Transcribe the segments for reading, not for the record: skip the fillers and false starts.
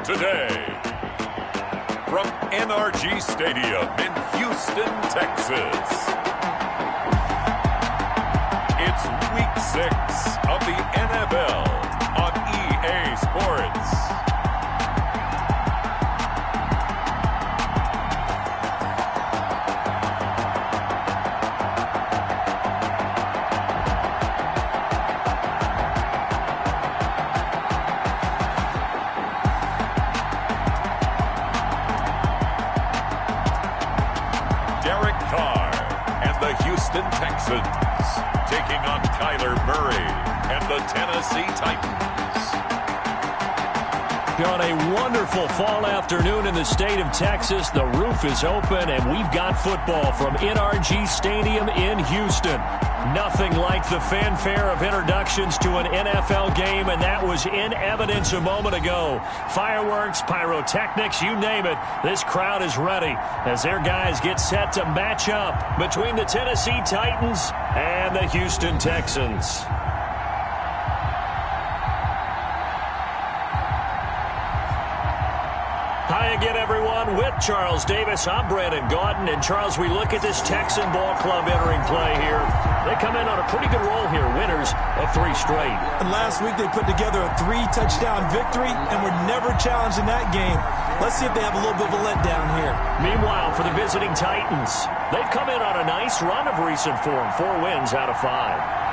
today. From NRG Stadium in Houston, Texas. It's Week 6 of the NFL on EA Sports. Texans taking on Kyler Murray and the Tennessee Titans. On a wonderful fall afternoon in the state of Texas, the roof is open and we've got football from NRG Stadium in Houston. Nothing like the fanfare of introductions to an NFL game, and that was in evidence a moment ago. Fireworks, pyrotechnics, you name it, this crowd is ready as their guys get set to match up between the Tennessee Titans and the Houston Texans. Hi again, everyone. With Charles Davis, I'm Brandon Gaudin. And, Charles, we look at this Texan ball club entering play here. They come in on a pretty good roll here, winners of 3 straight. And last week they put together a 3-touchdown victory and were never challenged in that game. Let's see if they have a little bit of a letdown here. Meanwhile, for the visiting Titans, they've come in on a nice run of recent form, 4 wins out of 5.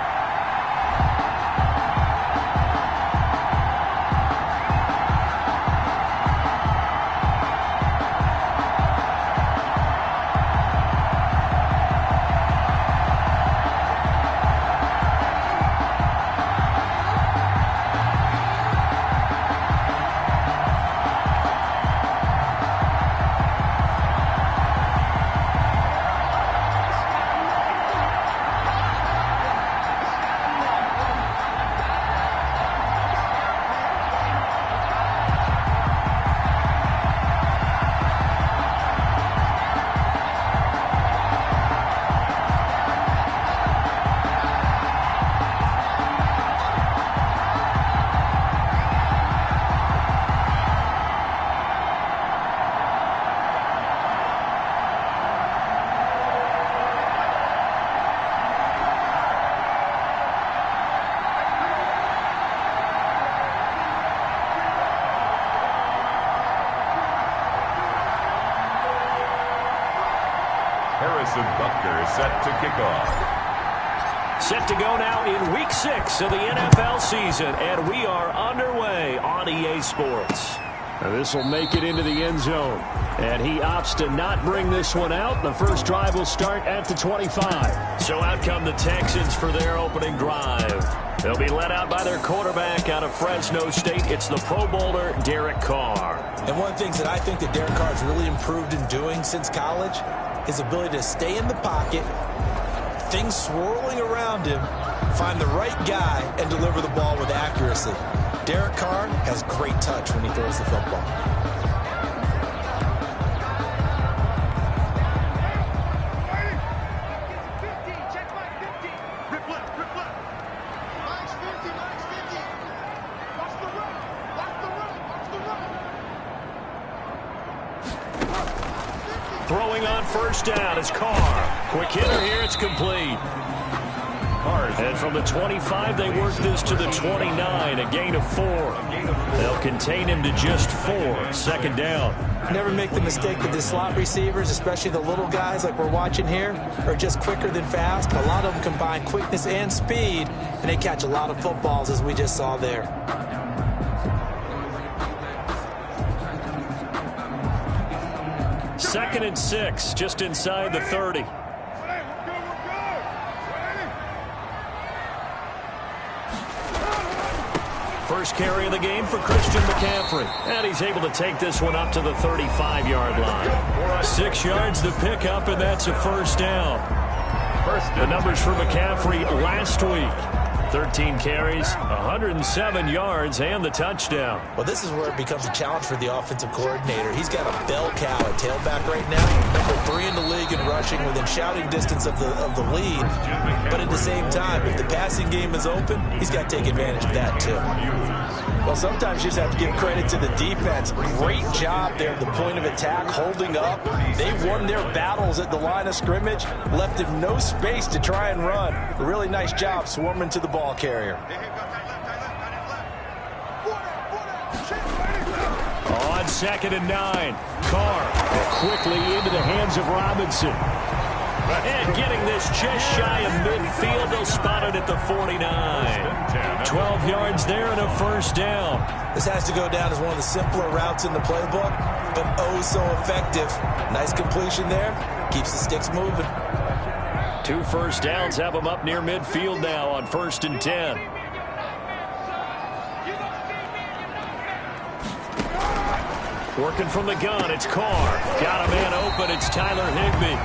Bucker set to kick off. Set to go now in Week 6 of the NFL season, and we are underway on EA Sports. This will make it into the end zone, and he opts to not bring this one out. The first drive will start at the 25. So out come the Texans for their opening drive. They'll be led out by their quarterback out of Fresno State. It's the Pro Bowler, Derek Carr. And one of the things that I think that Derek Carr has really improved in doing since college, his ability to stay in the pocket, things swirling around him, find the right guy, and deliver the ball with accuracy. Derek Carr has great touch when he throws the football. Throwing on first down is Carr. Quick hitter here, it's complete. And from the 25, they work this to the 29, a gain of 4. They'll contain him to just 4. Second down. Never make the mistake that the slot receivers, especially the little guys like we're watching here, are just quicker than fast. A lot of them combine quickness and speed, and they catch a lot of footballs, as we just saw there. Second and 6, just inside the 30. First carry of the game for Christian McCaffrey. And he's able to take this one up to the 35-yard line. 6 yards to pick up, and that's a first down. The numbers for McCaffrey last week. 13 carries, 107 yards, and the touchdown. Well, this is where it becomes a challenge for the offensive coordinator. He's got a bell cow at tailback right now, number 3 in the league in rushing, within shouting distance of the lead. But at the same time, if the passing game is open, he's got to take advantage of that too. Well, sometimes you just have to give credit to the defense. Great job there at the point of attack, holding up. They won their battles at the line of scrimmage, left him no space to try and run. A really nice job swarming to the ball carrier. On 2nd and 9, Carr quickly into the hands of Robinson. And getting this just shy of midfield, they'll spot it at the 49. 12 yards there and a first down. This has to go down as one of the simpler routes in the playbook, but oh so effective. Nice completion there. Keeps the sticks moving. 2 first downs have them up near midfield now on 1st and 10. Working from the gun, it's Carr. Got a man open, it's Tyler Higbee.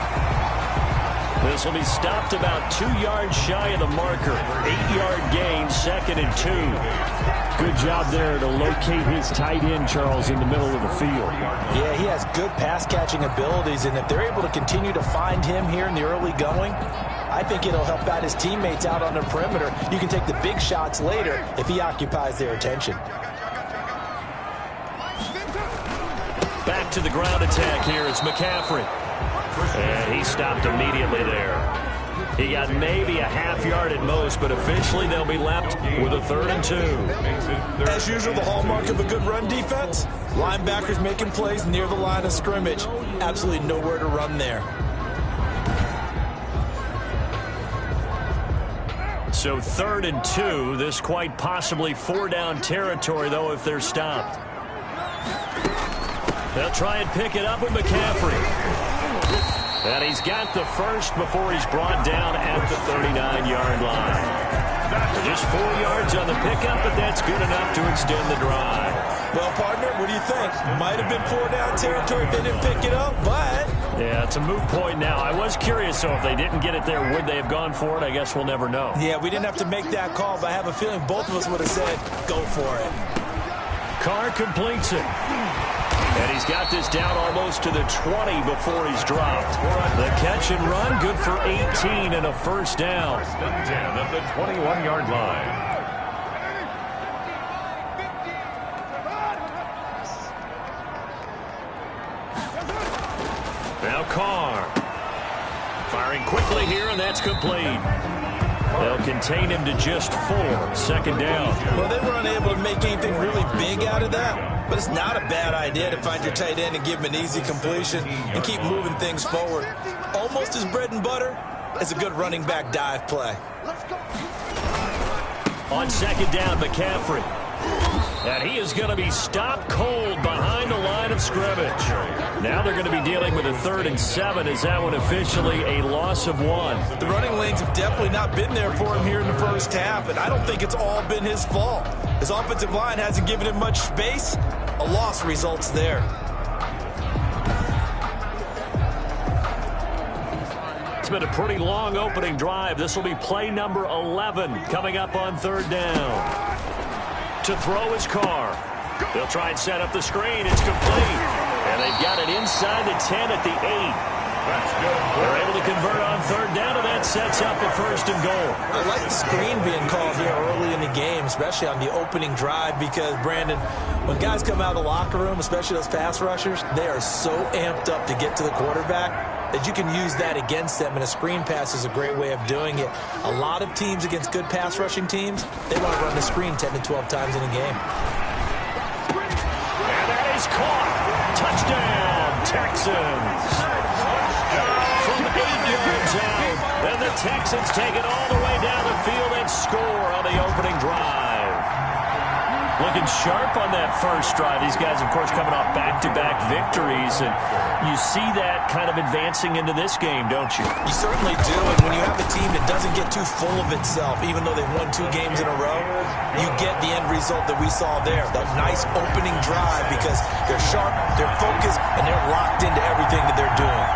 This will be stopped about 2 yards shy of the marker. 8-yard gain, 2nd and 2. Good job there to locate his tight end, Charles, in the middle of the field. Yeah, he has good pass-catching abilities, and if they're able to continue to find him here in the early going, I think it'll help out his teammates out on the perimeter. You can take the big shots later if he occupies their attention. Back to the ground attack here. It's McCaffrey. And he stopped immediately there. He got maybe a half yard at most, but officially they'll be left with a 3rd and 2. As usual, the hallmark of a good run defense, linebackers making plays near the line of scrimmage. Absolutely nowhere to run there. So 3rd and 2. This quite possibly 4-down territory, though, if they're stopped. They'll try and pick it up with McCaffrey. And he's got the first before he's brought down at the 39-yard line. Just 4 yards on the pickup, but that's good enough to extend the drive. Well, partner, what do you think? Might have been 4-down territory if they didn't pick it up, but... Yeah, it's a moot point now. I was curious, so if they didn't get it there, would they have gone for it? I guess we'll never know. Yeah, we didn't have to make that call, but I have a feeling both of us would have said, go for it. Carr completes it. And he's got this down almost to the 20 before he's dropped. The catch and run, good for 18 and a first down. 10 at the 21-yard line. Now Carr. Firing quickly here, and that's complete. They'll contain him to just 4. 2nd down. Well, they were unable to make anything really big out of that, but it's not a bad idea to find your tight end and give him an easy completion and keep moving things forward. Almost as bread and butter as a good running back dive play. On 2nd down, McCaffrey. And he is going to be stopped cold behind the line of scrimmage. Now they're going to be dealing with a 3rd and 7. Is that one officially a loss of 1? The running lanes have definitely not been there for him here in the first half, and I don't think it's all been his fault. His offensive line hasn't given him much space. A loss results there. It's been a pretty long opening drive. This will be play number 11 coming up on 3rd down. To throw his Carr. They'll try and set up the screen. It's complete. And they've got it inside the 10 at the 8. They're able to convert on 3rd down, and that sets up a 1st and goal. I like the screen being called here early in the game, especially on the opening drive, because, Brandon, when guys come out of the locker room, especially those pass rushers, they are so amped up to get to the quarterback that you can use that against them, and a screen pass is a great way of doing it. A lot of teams against good pass rushing teams, they want to run the screen 10 to 12 times in a game. And that is caught. Touchdown, Texans. From 8 yards out, and the Texans take it all the way down the field and score on the opening drive. Looking sharp on that first drive. These guys, of course, coming off back-to-back victories, and you see that kind of advancing into this game, don't you? You certainly do, and when you have a team that doesn't get too full of itself, even though they've won 2 games in a row, you get the end result that we saw there, that nice opening drive, because they're sharp, they're focused, and they're locked into everything that they're doing.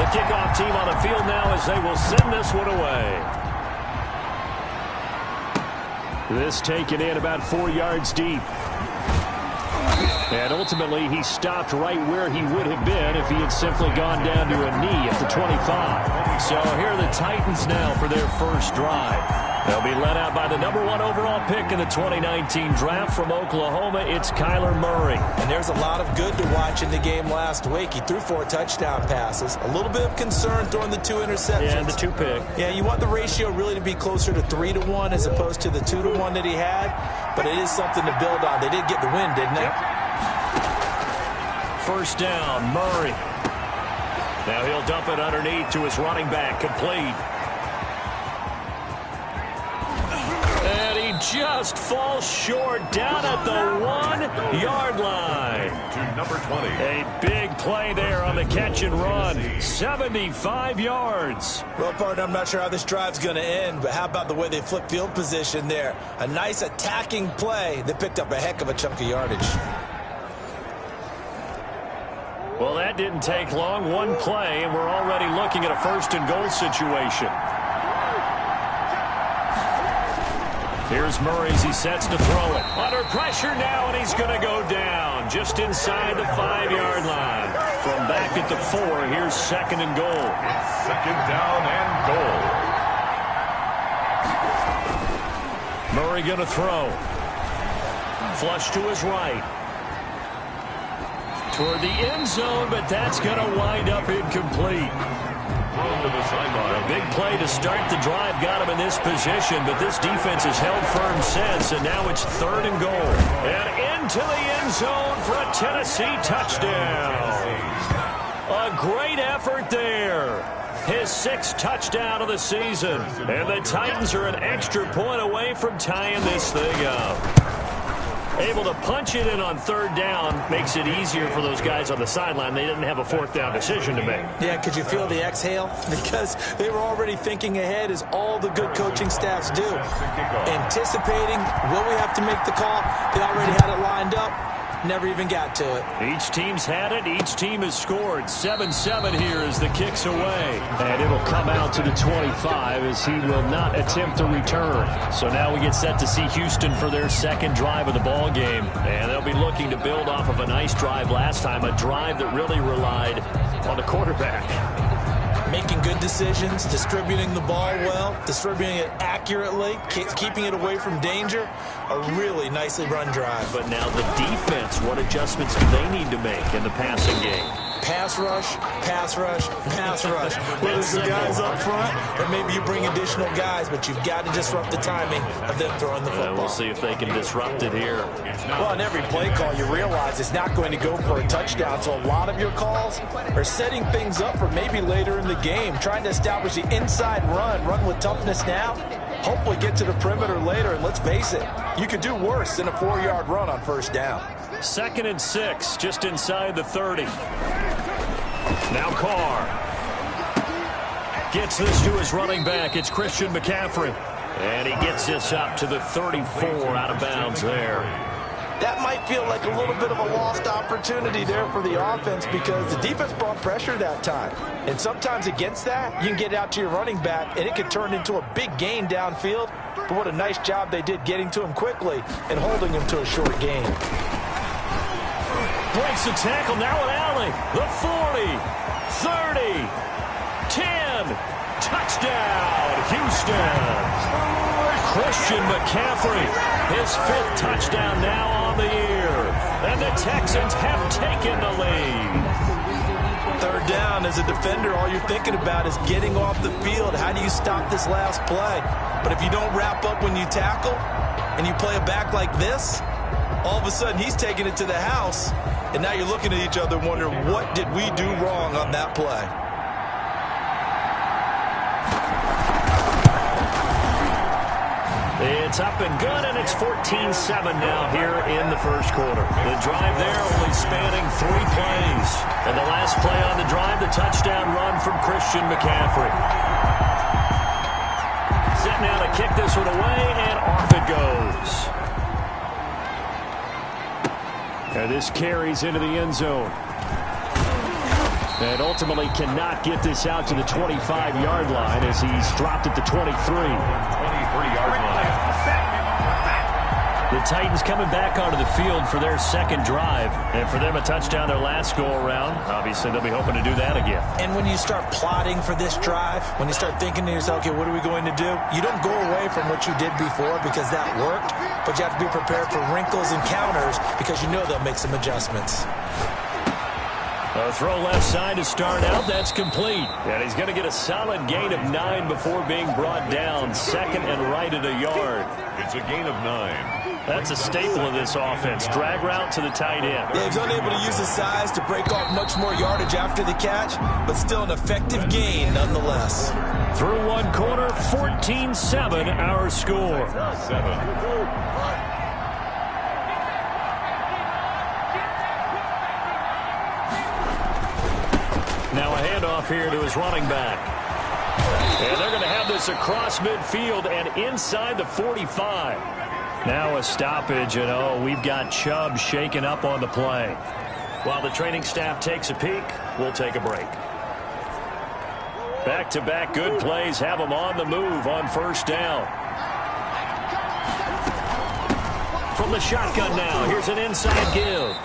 the kickoff team on the field now as they will send this one away. This taken in about 4 yards deep. And ultimately, he stopped right where he would have been if he had simply gone down to a knee at the 25. So here are the Titans now for their first drive. They'll be led out by the #1 overall pick in the 2019 draft from Oklahoma. It's Kyler Murray. And there's a lot of good to watch in the game last week. He threw 4 touchdown passes. A little bit of concern throwing the 2 interceptions. Yeah, and the 2 pick. Yeah, you want the ratio really to be closer to 3-1 as opposed to the 2-1 that he had. But it is something to build on. They did get the win, didn't they? Yep. First down, Murray. Now he'll dump it underneath to his running back, complete. And he just falls short down at the 1-yard line. To number 20. A big play there on the catch and run. 75 yards. Well, partner, I'm not sure how this drive's going to end, but how about the way they flip field position there? A nice attacking play that picked up a heck of a chunk of yardage. Well, that didn't take long. One play, and we're already looking at a 1st and goal situation. Here's Murray as he sets to throw it. Under pressure now, and he's going to go down just inside the 5-yard line. From back at the 4, here's 2nd and goal. It's 2nd down and goal. Murray going to throw. Flush to his right. Toward the end zone, but that's going to wind up incomplete. To the sideline. A big play to start the drive got him in this position, but this defense has held firm since, and now it's 3rd and goal. And into the end zone for a Tennessee touchdown. A great effort there. His 6th touchdown of the season. And the Titans are an extra point away from tying this thing up. Able to punch it in on 3rd down makes it easier for those guys on the sideline. They didn't have a 4th down decision to make. Yeah, could you feel the exhale? Because they were already thinking ahead, as all the good coaching staffs do. Anticipating, will we have to make the call? They already had it lined up. Never even got to it. Each team's had it. Each team has scored. 7-7 here as the kick's away. And it'll come out to the 25 as he will not attempt to return. So now we get set to see Houston for their 2nd drive of the ball game. And they'll be looking to build off of a nice drive last time, a drive that really relied on the quarterback. Making good decisions, distributing the ball well, distributing it accurately, keeping it away from danger. A really nicely run drive. But now the defense, what adjustments do they need to make in the passing game? Pass rush, pass rush, pass rush. Whether it's the guys up front or maybe you bring additional guys, but you've got to disrupt the timing of them throwing the football. We'll see if they can disrupt it here. Well, on every play call, you realize it's not going to go for a touchdown, so a lot of your calls are setting things up for maybe later in the game, trying to establish the inside run with toughness now, hopefully get to the perimeter later, and let's face it, you could do worse than a 4-yard run on 1st down. 2nd and 6, just inside the 30. Now Carr gets this to his running back. It's Christian McCaffrey. And he gets this up to the 34 out of bounds there. That might feel like a little bit of a lost opportunity there for the offense because the defense brought pressure that time. And sometimes against that, you can get out to your running back, and it could turn into a big gain downfield. But what a nice job they did getting to him quickly and holding him to a short gain. Breaks the tackle, now an alley. The 40, 30, 10. Touchdown, Houston. Christian McCaffrey, his 5th touchdown now on the year. And the Texans have taken the lead. 3rd down, as a defender, all you're thinking about is getting off the field. How do you stop this last play? But if you don't wrap up when you tackle and you play a back like this, all of a sudden he's taking it to the house. And now you're looking at each other wondering, what did we do wrong on that play? It's up and good, and it's 14-7 now here in the 1st quarter. The drive there only spanning 3 plays. And the last play on the drive, the touchdown run from Christian McCaffrey. Set now to kick this one away, and off it goes. And this carries into the end zone. And ultimately cannot get this out to the 25-yard line as he's dropped at the 23. 23-yard line. The Titans coming back onto the field for their second drive. And for them, a touchdown their last go-around. Obviously, they'll be hoping to do that again. And when you start plotting for this drive, when you start thinking to yourself, okay, what are we going to do? You don't go away from what you did before because that worked, but you have to be prepared for wrinkles and counters because you know they'll make some adjustments. A throw left side to start out. That's complete. And he's going to get a solid gain of 9 before being brought down. Second and right at a yard. It's a gain of 9. That's a staple of this offense. Drag route to the tight end. Yeah, he's unable to use his size to break off much more yardage after the catch, but still an effective gain nonetheless. Through one quarter, 14-7 our score. 7. Now a handoff here to his running back. And they're going to have this across midfield and inside the 45. Now a stoppage, and we've got Chubb shaken up on the play. While the training staff takes a peek, we'll take a break. Back-to-back good plays have them on the move on first down. From the shotgun now, here's an inside give.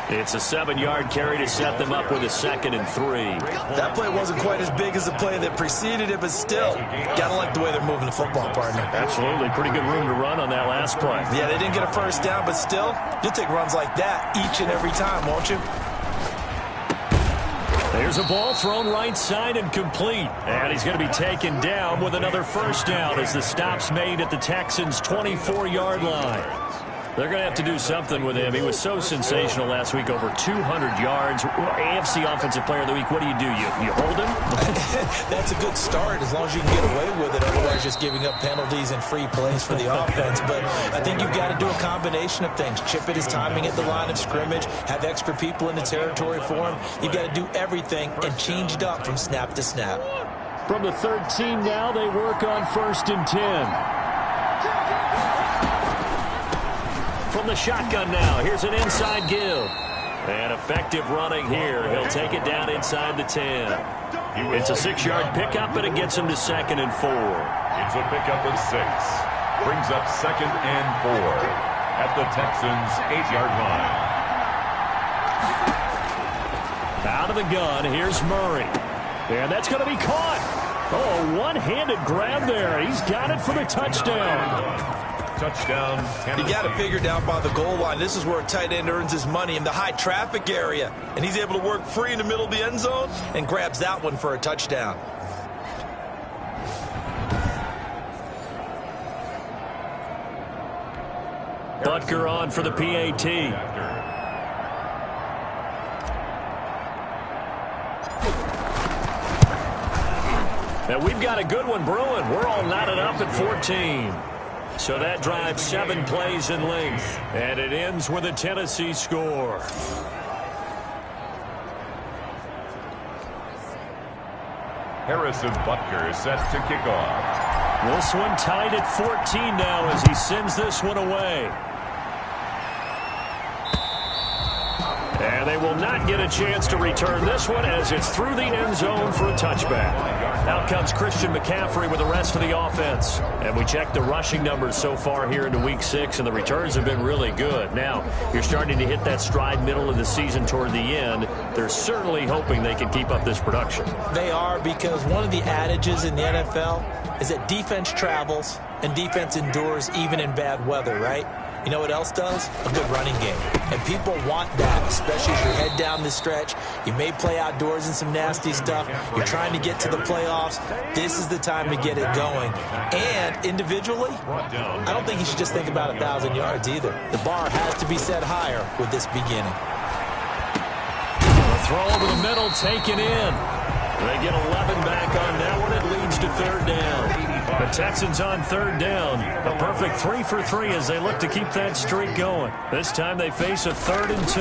It's a 7-yard carry to set them up with a 2nd and 3. That play wasn't quite as big as the play that preceded it, but still, gotta like the way they're moving the football, partner. Absolutely. Pretty good room to run on that last play. Yeah, they didn't get a first down, but still, you'll take runs like that each and every time, won't you? There's a ball thrown right side and complete. And he's going to be taken down with another first down as the stop's made at the Texans' 24-yard line. They're going to have to do something with him. He was so sensational last week, over 200 yards. AFC Offensive Player of the Week, what do? You hold him? That's a good start as long as you can get away with it. Otherwise, just giving up penalties and free plays for the offense. But I think you've got to do a combination of things. Chip at his timing at the line of scrimmage, have extra people in the territory for him. You've got to do everything and change it up from snap to snap. From the 13 now, they work on 1st and 10. From the shotgun now, here's an inside give. And effective running here. He'll take it down inside the 10. It's a 6-yard pickup, and it gets him to 2nd and 4. It's a pickup of 6. Brings up 2nd and 4 at the Texans' 8-yard line. Out of the gun, here's Murray. And that's going to be caught. Oh, one-handed grab there. He's got it for the touchdown. Touchdown. You got to figure down by the goal line. This is where a tight end earns his money, in the high traffic area. And he's able to work free in the middle of the end zone and grabs that one for a touchdown. Butker on for the PAT. And we've got a good one brewing. We're all knotted up at 14. So that drives 7 plays in length. And it ends with a Tennessee score. Harrison Butker is set to kick off. This one tied at 14 now as he sends this one away. And they will not get a chance to return this one as it's through the end zone for a touchback. Out comes Christian McCaffrey with the rest of the offense. And we check the rushing numbers so far here into Week 6, and the returns have been really good. Now, you're starting to hit that stride middle of the season toward the end. They're certainly hoping they can keep up this production. They are, because one of the adages in the NFL is that defense travels and defense endures even in bad weather, right? You know what else does? A good running game. And people want that, especially as you head down the stretch. You may play outdoors in some nasty stuff. You're trying to get to the playoffs. This is the time to get it going. And individually, I don't think you should just think about 1,000 yards either. The bar has to be set higher with this beginning. A throw over the middle, taken in. They get 11 back on that one. It leads to 3rd down. The Texans on 3rd down. A perfect 3 for 3 as they look to keep that streak going. This time they face a 3rd and 2.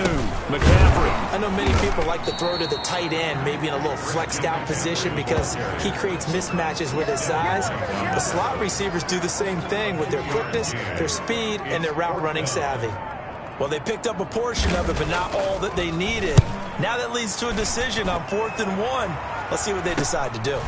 McCaffrey. I know many people like to throw to the tight end, maybe in a little flexed out position because he creates mismatches with his size. The slot receivers do the same thing with their quickness, their speed, and their route running savvy. Well, they picked up a portion of it, but not all that they needed. Now that leads to a decision on 4th and 1. Let's see what they decide to do.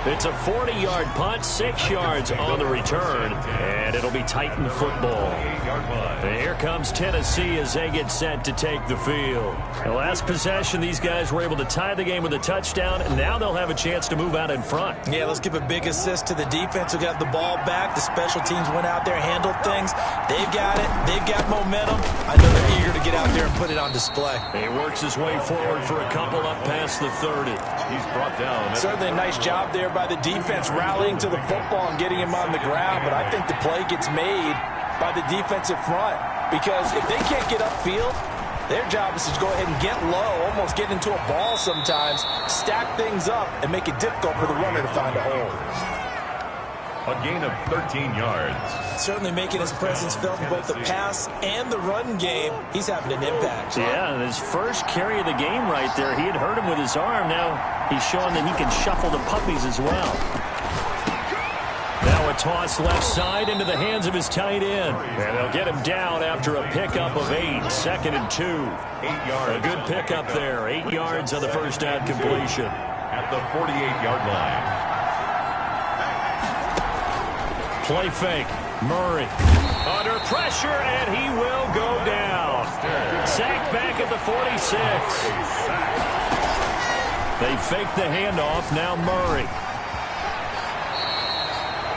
It's a 40-yard punt, 6 yards on the return, and it'll be Titan football. And here comes Tennessee as they get set to take the field. The last possession, these guys were able to tie the game with a touchdown, and now they'll have a chance to move out in front. Yeah, let's give a big assist to the defense who got the ball back. The special teams went out there, handled things. They've got it. They've got momentum. I know they're eager to get out there and put it on display. He works his way forward for a couple up past the 30. He's brought down. Certainly a nice job there by the defense rallying to the football and getting him on the ground, but I think the play gets made by the defensive front because if they can't get upfield, their job is to go ahead and get low, almost get into a ball sometimes, stack things up, and make it difficult for the runner to find a hole. A gain of 13 yards. Certainly making his presence felt in both the pass and the run game. He's having an impact. Yeah, and his first carry of the game right there, he had hurt him with his arm. Now he's showing that he can shuffle the puppies as well. Now a toss left side into the hands of his tight end. And they'll get him down after a pickup of 8. 2nd and 2. 8 yards. A good pickup there. 8 yards on the first down completion. At the 48-yard line. Play fake. Murray under pressure, and he will go down. Sacked back at the 46. They fake the handoff. Now Murray.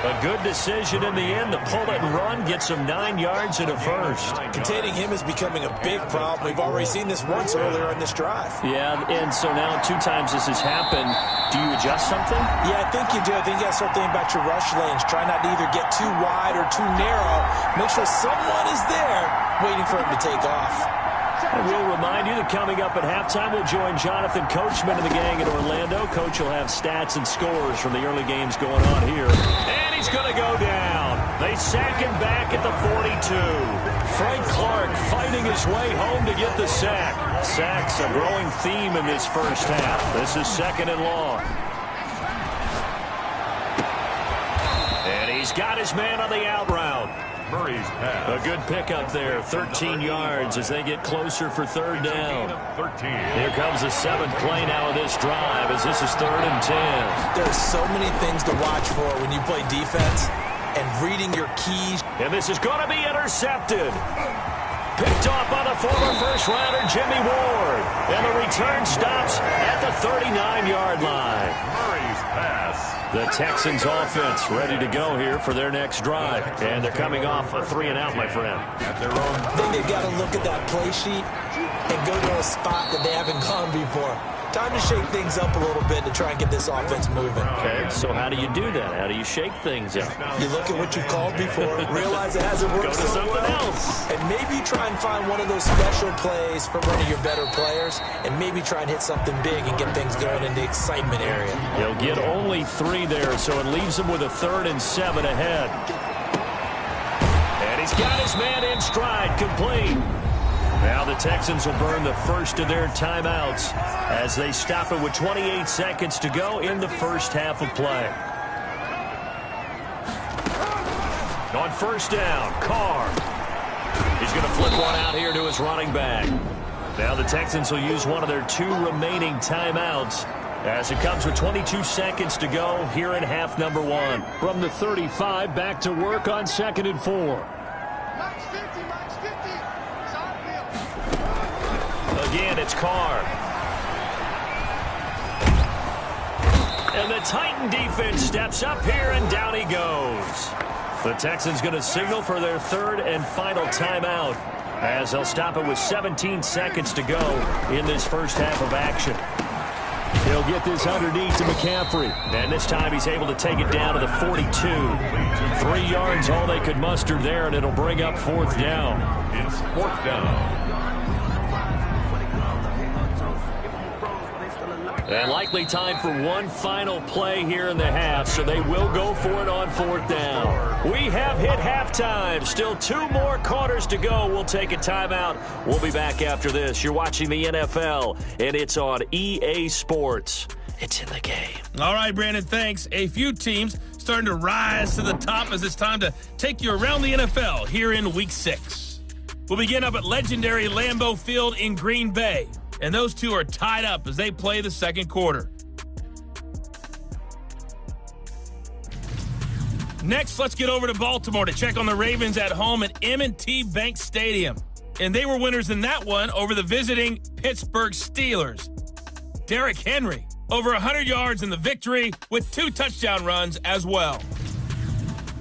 A good decision in the end to pull it and run, gets him 9 yards and a first. Containing him is becoming a big problem. We've already seen this once earlier in this drive. Yeah, and so now 2 times this has happened. Do you adjust something? Yeah, I think you do. I think you got to start thinking about your rush lanes. Try not to either get too wide or too narrow. Make sure someone is there waiting for him to take off. And we'll remind you that coming up at halftime, we'll join Jonathan Coachman and the gang in Orlando. Coach will have stats and scores from the early games going on here. And he's going to go down. They sack him back at the 42. Frank Clark fighting his way home to get the sack. Sacks a growing theme in this first half. This is 2nd and long. And he's got his man on the out route. Murray's pass. A good pickup there, 13 yards as they get closer for 3rd down. 13. Here comes the 7th play now of this drive as this is 3rd and 10. There's so many things to watch for when you play defense and reading your keys. And this is going to be intercepted. Picked off by the former first-rounder Jimmy Ward. And the return stops at the 39-yard line. Murray's pass. The Texans offense ready to go here for their next drive. And they're coming off a 3-and-out, my friend. At their own. I think they've got to look at that play sheet and go to a spot that they haven't gone before. Time to shake things up a little bit to try and get this offense moving. Okay, so how do you do that? How do you shake things up? You look at what you called before, realize it hasn't worked Go to so something well, else. and maybe try and find one of those special plays from one of your better players, and maybe try and hit something big and get things going in the excitement area. He'll get only 3 there, so it leaves him with a 3rd and 7 ahead. And he's got his man in stride, complete. Now the Texans will burn the first of their timeouts as they stop it with 28 seconds to go in the first half of play. On 1st down, Carr. He's going to flip one out here to his running back. Now the Texans will use one of their 2 remaining timeouts as it comes with 22 seconds to go here in half number 1. From the 35, back to work on 2nd and 4. Again, it's Carr. And the Titan defense steps up here, and down he goes. The Texans going to signal for their 3rd and final timeout as they'll stop it with 17 seconds to go in this first half of action. He'll get this underneath to McCaffrey. And this time he's able to take it down to the 42. 3 yards all they could muster there, and it'll bring up 4th down. It's 4th down. And likely time for one final play here in the half, so they will go for it on 4th down. We have hit halftime. Still 2 more quarters to go. We'll take a timeout. We'll be back after this. You're watching the NFL, and it's on EA Sports. It's in the game. All right, Brandon, thanks. A few teams starting to rise to the top as it's time to take you around the NFL here in Week 6. We'll begin up at legendary Lambeau Field in Green Bay, and those two are tied up as they play the second quarter. Next, let's get over to Baltimore to check on the Ravens at home at M&T Bank Stadium. And they were winners in that one over the visiting Pittsburgh Steelers. Derrick Henry, over 100 yards in the victory with 2 touchdown runs as well.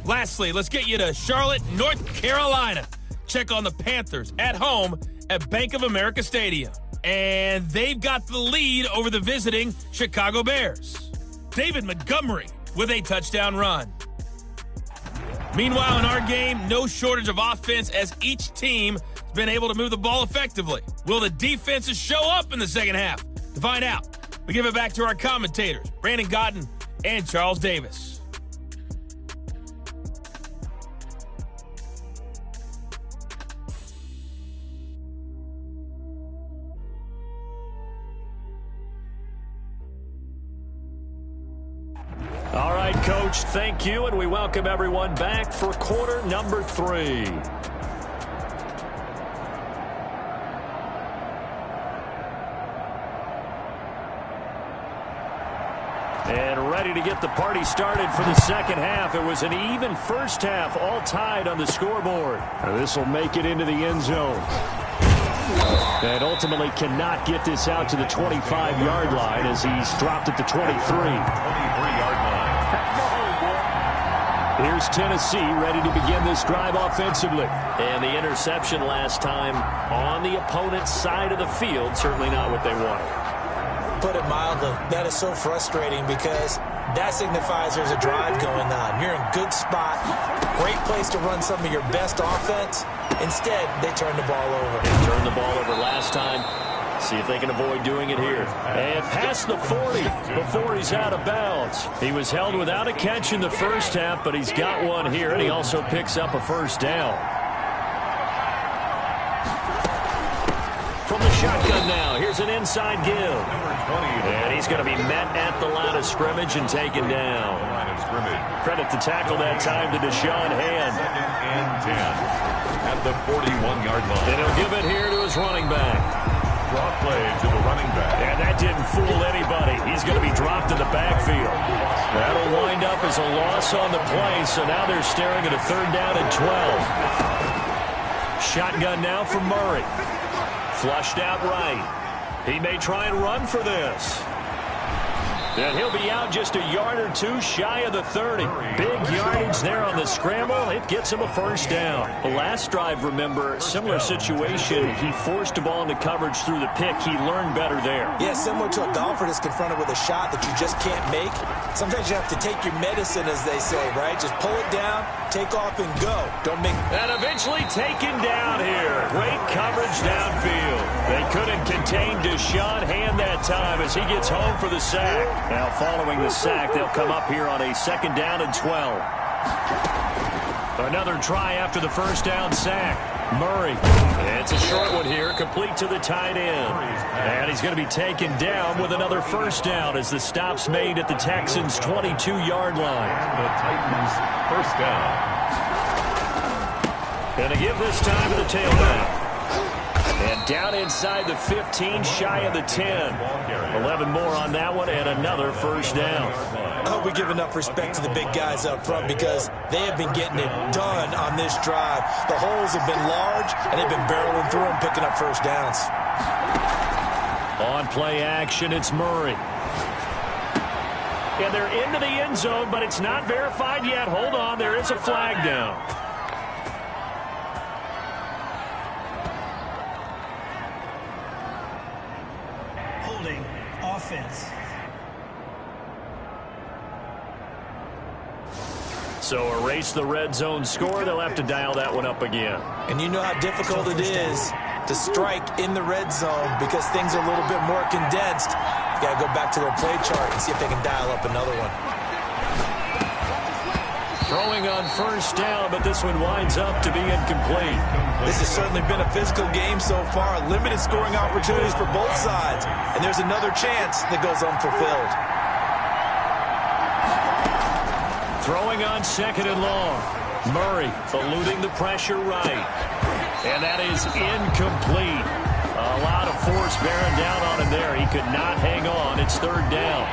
Lastly, let's get you to Charlotte, North Carolina. Check on the Panthers at home at Bank of America Stadium. And they've got the lead over the visiting Chicago Bears. David Montgomery with a touchdown run. Meanwhile, in our game, no shortage of offense as each team has been able to move the ball effectively. Will the defenses show up in the second half? To find out, we give it back to our commentators, Brandon Godden and Charles Davis. All right, Coach, thank you, and we welcome everyone back for quarter number 3. And ready to get the party started for the second half. It was an even first half, all tied on the scoreboard. This will make it into the end zone. And ultimately cannot get this out to the 25-yard line as he's dropped at the 23. 23-yard line. Here's Tennessee ready to begin this drive offensively. And the interception last time on the opponent's side of the field, certainly not what they wanted. Put it mildly, that is so frustrating because that signifies there's a drive going on. You're in a good spot, great place to run some of your best offense. Instead, they turn the ball over. They turned the ball over last time. See if they can avoid doing it here. And past the 40 before he's out of bounds. He was held without a catch in the first half, but he's got one here, and he also picks up a first down. From the shotgun now, here's an inside give. And he's going to be met at the line of scrimmage and taken down. Credit the tackle that time to Deshaun Hand. Second and 10 at the 41-yard line. And he'll give it here to his running back. Draw play to the running back. And that didn't fool anybody. He's going to be dropped in the backfield. That'll wind up as a loss on the play, so now they're staring at a 3rd down and 12. Shotgun now for Murray. Flushed out right. He may try and run for this. And he'll be out just a yard or 2 shy of the 30. Big yardage there on the scramble. It gets him a first down. The last drive, remember, similar situation. He forced a ball into coverage through the pick. He learned better there. Yeah, similar to a golfer that's confronted with a shot that you just can't make. Sometimes you have to take your medicine, as they say, right? Just pull it down, take off, and go. Don't make... And eventually taken down here. Great coverage downfield. They couldn't contain Deshaun Hand that time as he gets home for the sack. Now, following the sack, they'll come up here on a 2nd down and 12. Another try after the first down sack. Murray. It's a short one here, complete to the tight end. And he's going to be taken down with another first down as the stop's made at the Texans' 22-yard line. The Titans first down. Going to give this time to the tailback. And down inside the 15, shy of the 10. 11 more on that one, and another first down. I hope we give enough respect to the big guys up front because they have been getting it done on this drive. The holes have been large, and they've been barreling through them, picking up first downs. On play action, it's Murray. And they're into the end zone, but it's not verified yet. Hold on, there is a flag down. Offense. So erase the red zone score. They'll have to dial that one up again. And you know how difficult it is to strike in the red zone because things are a little bit more condensed. You got to go back to their play chart and see if they can dial up another one. Throwing on first down, but this one winds up to be incomplete. This has certainly been a physical game so far. Limited scoring opportunities for both sides. And there's another chance that goes unfulfilled. Throwing on second and long. Murray eluding the pressure right. And that is incomplete. A lot of force bearing down on him there. He could not hang on. It's third down.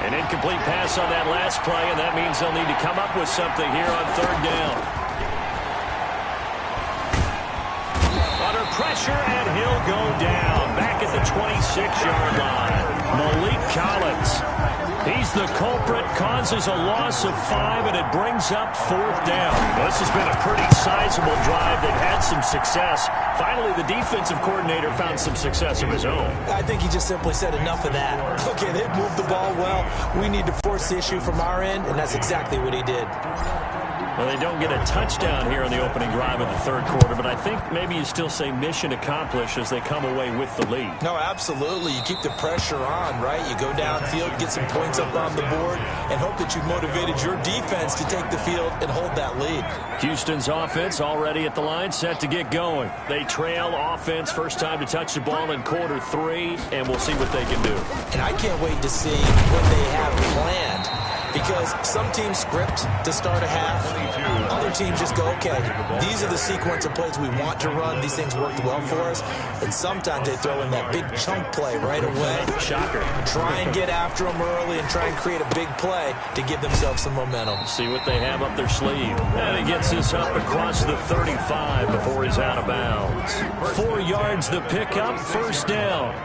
An incomplete pass on that last play, and that means they'll need to come up with something here on third down. Under pressure, and he'll go down. Back at the 26-yard line. Malik Collins. He's the culprit, causes a loss of 5, and it brings up fourth down. Well, this has been a pretty sizable drive. They've had some success. Finally, the defensive coordinator found some success of his own. I think he just simply said enough of that. Okay, they've moved the ball well. We need to force the issue from our end, and that's exactly what he did. Well, they don't get a touchdown here in the opening drive of the third quarter, but I think maybe you still say mission accomplished as they come away with the lead. No, absolutely. You keep the pressure on, right? You go downfield, get some points up on the board, and hope that you've motivated your defense to take the field and hold that lead. Houston's offense already at the line, set to get going. They trail offense, first time to touch the ball in quarter 3, and we'll see what they can do. And I can't wait to see what they have planned. Because some teams script to start a half. Other teams just go, okay, these are the sequence of plays we want to run. These things worked well for us. And sometimes they throw in that big chunk play right away. Shocker. Try and get after them early and try and create a big play to give themselves some momentum. See what they have up their sleeve. And he gets this up across the 35 before he's out of bounds. 4 yards the pickup, first down.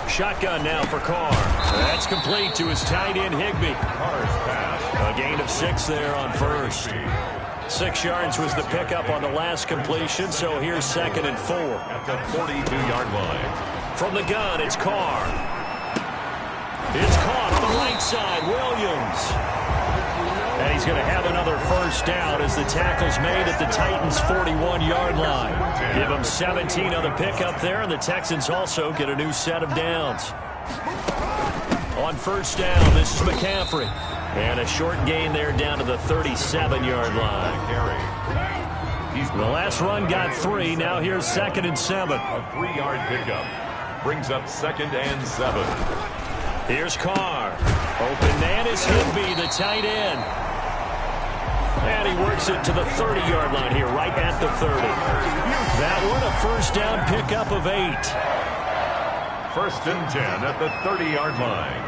Shotgun now for Carr. That's complete to his tight end, Higbee. A gain of 6 there on first. 6 yards was the pickup on the last completion, so here's second and 4. At the 42-yard line. From the gun, it's Carr. It's caught on the right side, Williams. And he's going to have another first down as the tackle's made at the Titans' 41-yard line. Give them 17 on the pickup there, and the Texans also get a new set of downs. On first down, this is McCaffrey. And a short gain there down to the 37-yard line. The last run got 3. Now here's second and 7. A 3-yard pickup brings up second and 7. Here's Carr. Open man is Higbee, the tight end. And he works it to the 30-yard line here, right at the 30. That one, a first down pickup of 8. First and 10 at the 30-yard line.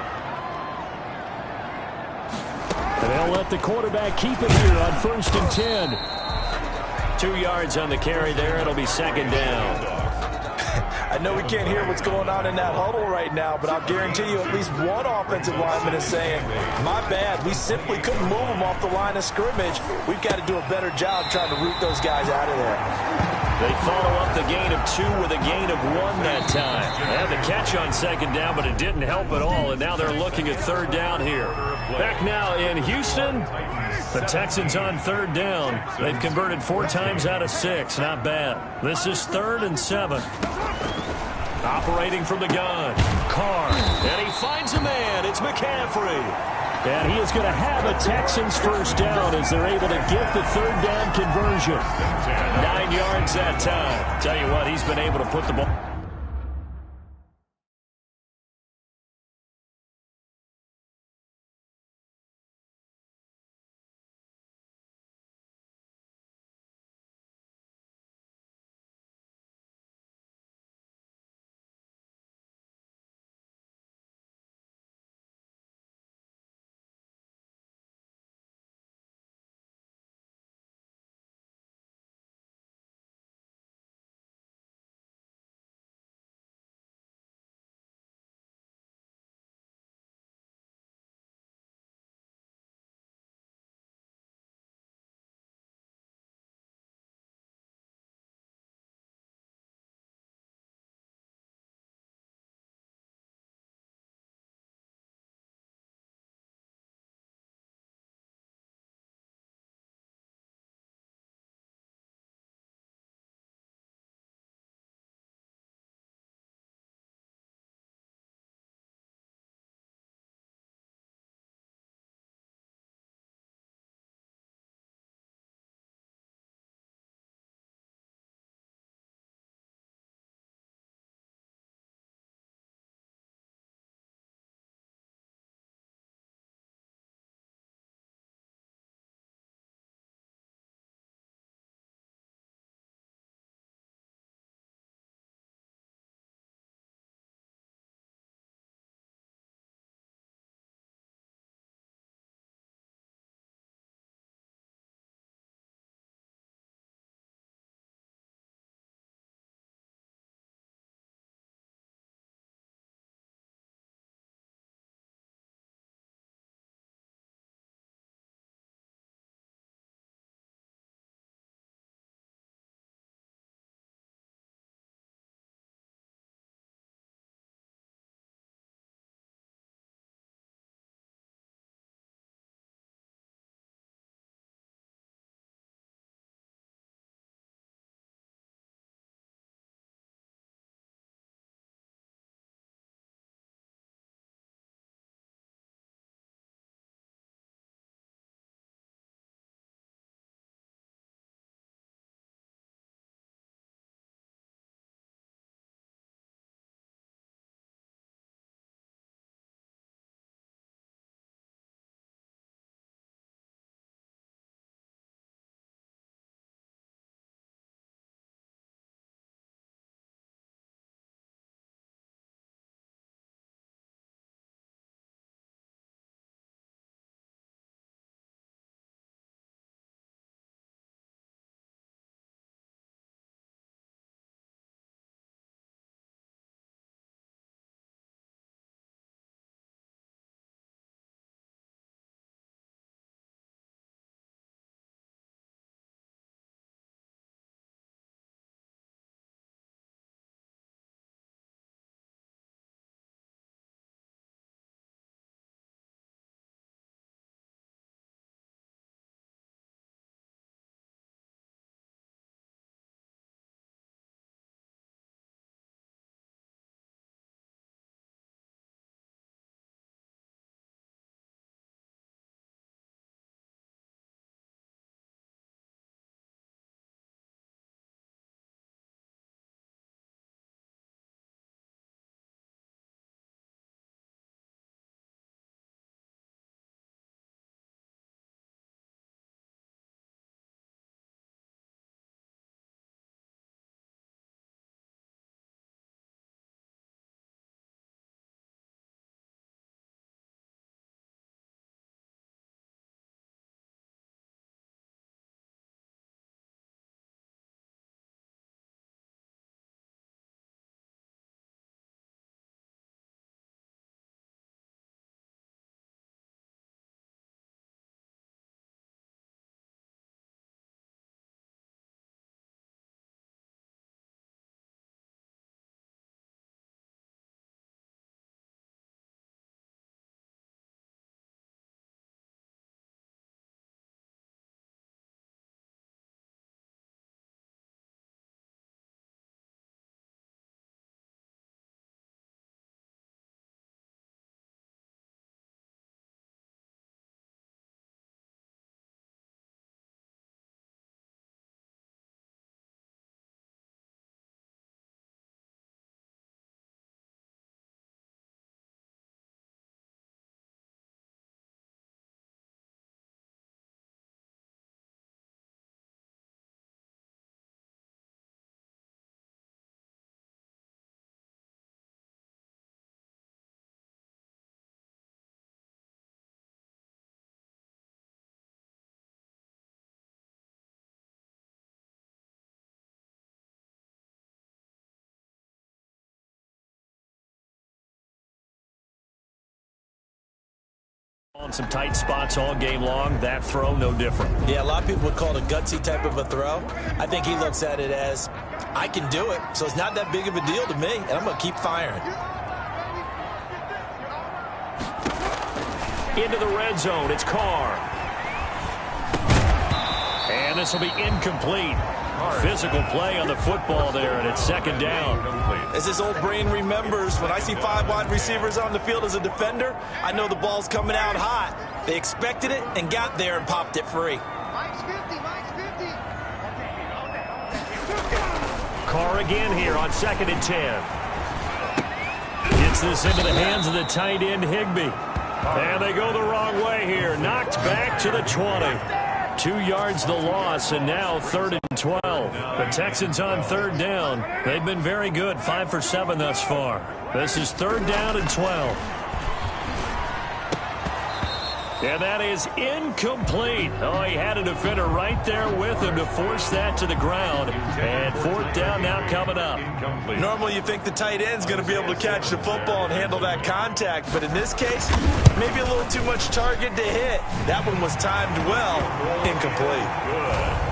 And they'll let the quarterback keep it here on first and 10. 2 yards on the carry there. It'll be second down. I know we can't hear what's going on in that huddle right now, but I'll guarantee you at least one offensive lineman is saying, my bad, we simply couldn't move them off the line of scrimmage. We've got to do a better job trying to root those guys out of there. They follow up the gain of 2 with a gain of 1 that time. They had the catch on second down, but it didn't help at all, and now they're looking at third down here. Back now in Houston, the Texans on third down. They've converted 4 times out of 6. Not bad. This is third and 7. Operating from the gun, Carr, and he finds a man. It's McCaffrey. And he is going to have a Texans first down as they're able to get the third down conversion. 9 yards that time. Tell you what, he's been able to put the ball. On some tight spots all game long. That throw, no different. Yeah, a lot of people would call it a gutsy type of a throw. I think he looks at it as, I can do it, so it's not that big of a deal to me, and I'm going to keep firing. Into the red zone, it's Carr. And this will be incomplete. Physical play on the football there, and it's second down. As his old brain remembers, when I see 5 wide receivers on the field as a defender, I know the ball's coming out hot. They expected it and got there and popped it free. Carr again here on 2nd and 10. Gets this into the hands of the tight end, Higbee. And they go the wrong way here. Knocked back to the 20. 2 yards the loss, and now 3rd and 12. The Texans on 3rd down. They've been very good, 5 for 7 thus far. This is 3rd down and 12. And that is incomplete. Oh, he had a defender right there with him to force that to the ground. And 4th down now coming up. Normally you think the tight end's going to be able to catch the football and handle that contact, but in this case, maybe a little too much target to hit. That one was timed well. Incomplete. Good.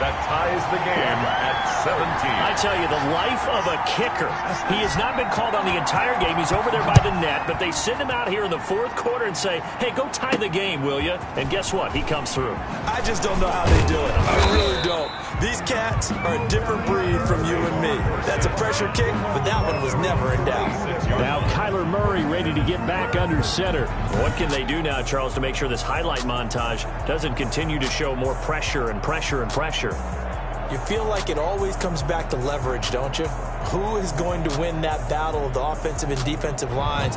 That ties the game at 17. I tell you, the life of a kicker. He has not been called on the entire game. He's over there by the net, but they send him out here in the 4th quarter and say, hey, go tie the game, will you? And guess what? He comes through. I just don't know how they do it. I really don't. These cats are a different breed from you and me. That's a pressure kick, but that one was never in doubt. Now Kyler Murray ready to get back under center. What can they do now, Charles, to make sure this highlight montage doesn't continue to show more pressure and pressure and pressure? You feel like it always comes back to leverage, don't you? Who is going to win that battle of the offensive and defensive lines?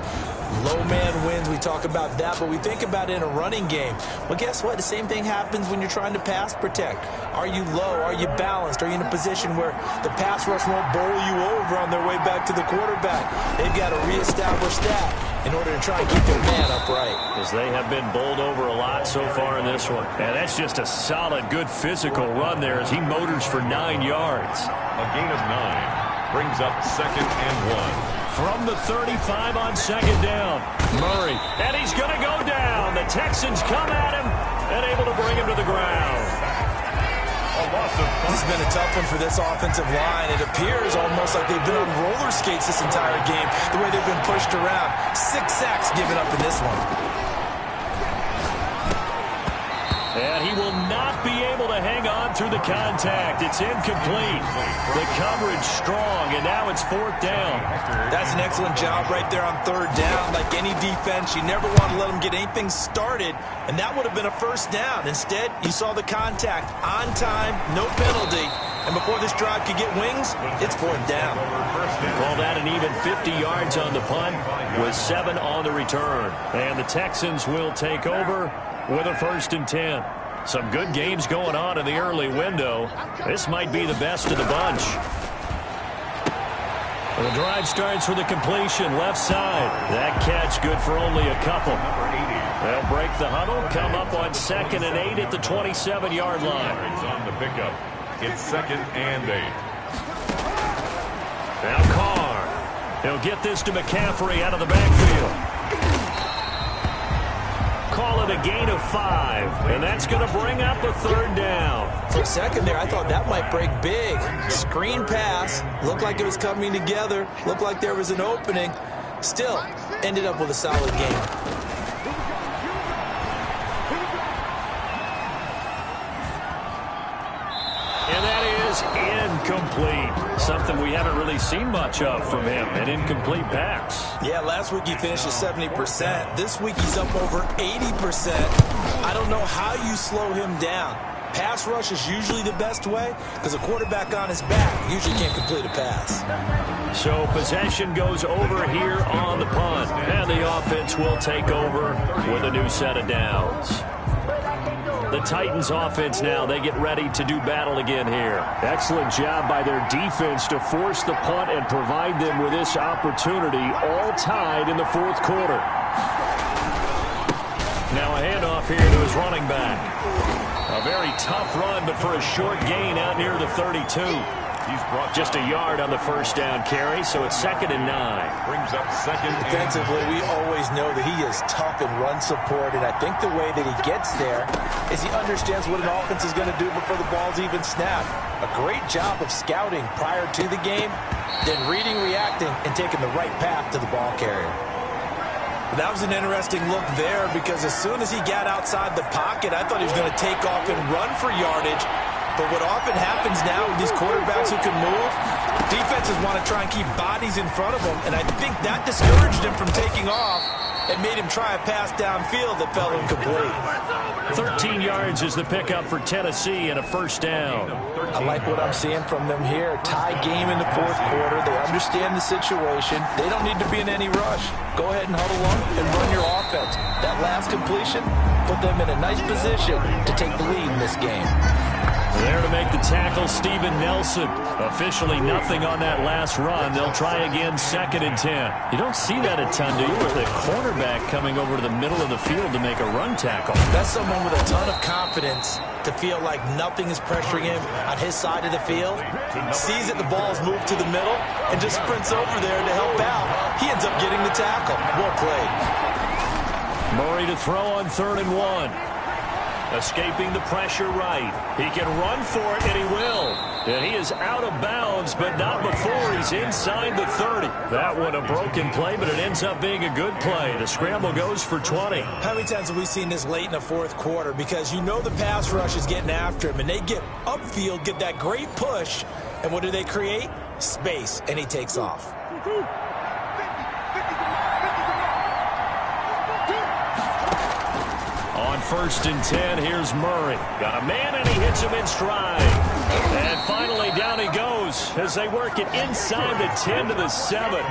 Low man wins. We talk about that, but we think about it in a running game. Well, guess what? The same thing happens when you're trying to pass protect. Are you low? Are you balanced? Are you in a position where the pass rush won't bowl you over on their way back to the quarterback? They've got to reestablish that in order to try and keep their man upright. As they have been bowled over a lot so far in this one. And that's just a solid, good physical run there as he motors for 9 yards. A gain of 9 brings up 2nd and 1. From the 35 on 2nd down. Murray. And he's going to go down. The Texans come at him and able to bring him to the ground. This has been a tough one for this offensive line. It appears almost like they've been on roller skates this entire game, the way they've been pushed around. 6 sacks given up in this one. And he will not be able to hang on through the contact. It's incomplete. The coverage strong, and now it's 4th down. That's an excellent job right there on 3rd down. Like any defense, you never want to let them get anything started, and that would have been a 1st down. Instead, you saw the contact on time, no penalty, and before this drive could get wings, it's 4th down. Call that an even 50 yards on the punt with 7 on the return. And the Texans will take over with a 1st and 10. Some good games going on in the early window. This might be the best of the bunch. The drive starts with a completion left side. That catch good for only a couple. They'll break the huddle, come up on 2nd and 8 at the 27-yard line. On the pickup. It's 2nd and 8. Now Carr. He'll get this to McCaffrey out of the backfield. Call it a gain of 5, and that's going to bring up a 3rd down. For a second there, I thought that might break big. Screen pass, looked like it was coming together, looked like there was an opening. Still, ended up with a solid game. And that is incomplete. Something we haven't really seen much of from him, an incomplete pass. Yeah, last week he finished at 70%. This week he's up over 80%. I don't know how you slow him down. Pass rush is usually the best way because a quarterback on his back usually can't complete a pass. So possession goes over here on the punt, and the offense will take over with a new set of downs. The Titans offense now, they get ready to do battle again here. Excellent job by their defense to force the punt and provide them with this opportunity, all tied in the 4th quarter. Now a handoff here to his running back. A very tough run, but for a short gain out near the 32. Just a yard on the first down carry, so it's 2nd and 9. Brings up 2nd. Defensively, we always know that he is tough in run support, and I think the way that he gets there is he understands what an offense is going to do before the ball's even snapped. A great job of scouting prior to the game, then reading, reacting, and taking the right path to the ball carrier. That was an interesting look there because as soon as he got outside the pocket, I thought he was going to take off and run for yardage. But what often happens now with these quarterbacks who can move, defenses want to try and keep bodies in front of them, and I think that discouraged him from taking off and made him try a pass downfield that fell incomplete. 13 yards is the pickup for Tennessee and a first down. I like what I'm seeing from them here. Tie game in the fourth quarter. They understand the situation. They don't need to be in any rush. Go ahead and huddle up and run your offense. That last completion put them in a nice position to take the lead in this game. There to make the tackle, Steven Nelson. Officially nothing on that last run. They'll try again, 2nd and 10. You don't see that a ton, do you? With a cornerback coming over to the middle of the field to make a run tackle. That's someone with a ton of confidence to feel like nothing is pressuring him on his side of the field. Sees that the ball's moved to the middle and just sprints over there to help out. He ends up getting the tackle. Well played. Murray to throw on 3rd and 1. Escaping the pressure right. He can run for it, and he will. And he is out of bounds, but not before he's inside the 30. That one a broken play, but it ends up being a good play. The scramble goes for 20. How many times have we seen this late in the fourth quarter? Because you know the pass rush is getting after him, and they get upfield, get that great push, and what do they create? Space, and he takes off. On 1st and 10, here's Murray. Got a man, and he hits him in stride. And finally, down he goes as they work it inside the 10 to the 7.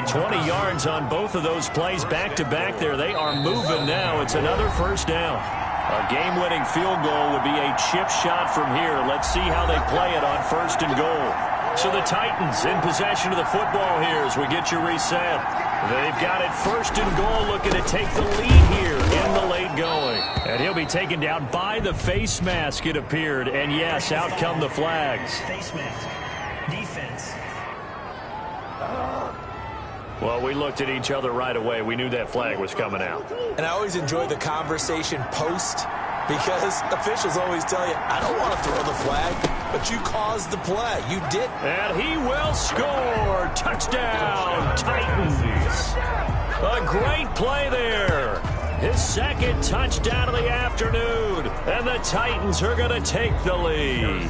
20 yards on both of those plays back-to-back there. They are moving now. It's another first down. A game-winning field goal would be a chip shot from here. Let's see how they play it on 1st and goal. So the Titans in possession of the football here as we get you reset. They've got it 1st and goal, looking to take the lead here in the late going. And he'll be taken down by the face mask, it appeared. And yes, out come the flags. Face mask. Defense. Well, we looked at each other right away. We knew that flag was coming out. And I always enjoy the conversation post because officials always tell you, I don't want to throw the flag, but you caused the play. You did. And he will score. Touchdown, Titans. A great play there. His 2nd touchdown of the afternoon. And the Titans are going to take the lead.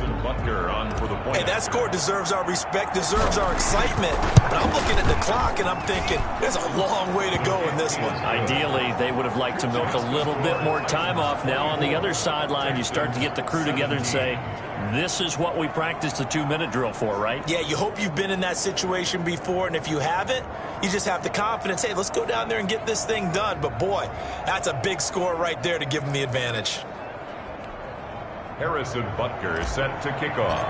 Hey, that score deserves our respect, deserves our excitement. But I'm looking at the clock, and I'm thinking, there's a long way to go in this one. Ideally, they would have liked to milk a little bit more time off. Now on the other sideline, you start to get the crew together and say, this is what we practiced the 2-minute drill for, right? Yeah, you hope you've been in that situation before, and if you haven't, you just have the confidence, hey, let's go down there and get this thing done. But boy, that's a big score right there to give them the advantage. Harrison Butker is set to kick off.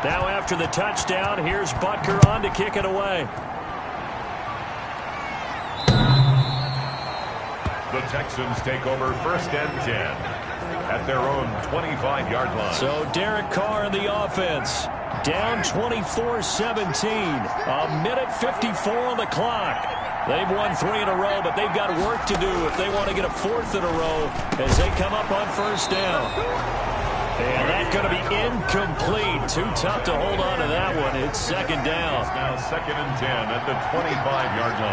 Now after the touchdown, here's Butker on to kick it away. The Texans take over 1st and 10 at their own 25-yard line. So Derek Carr in the offense. Down 24-17. A minute 54 on the clock. They've won 3 in a row, but they've got work to do if they want to get a 4th in a row as they come up on 1st down. And that's going to be incomplete. Too tough to hold on to that one. It's 2nd down. Now 2nd and 10 at the 25-yard line.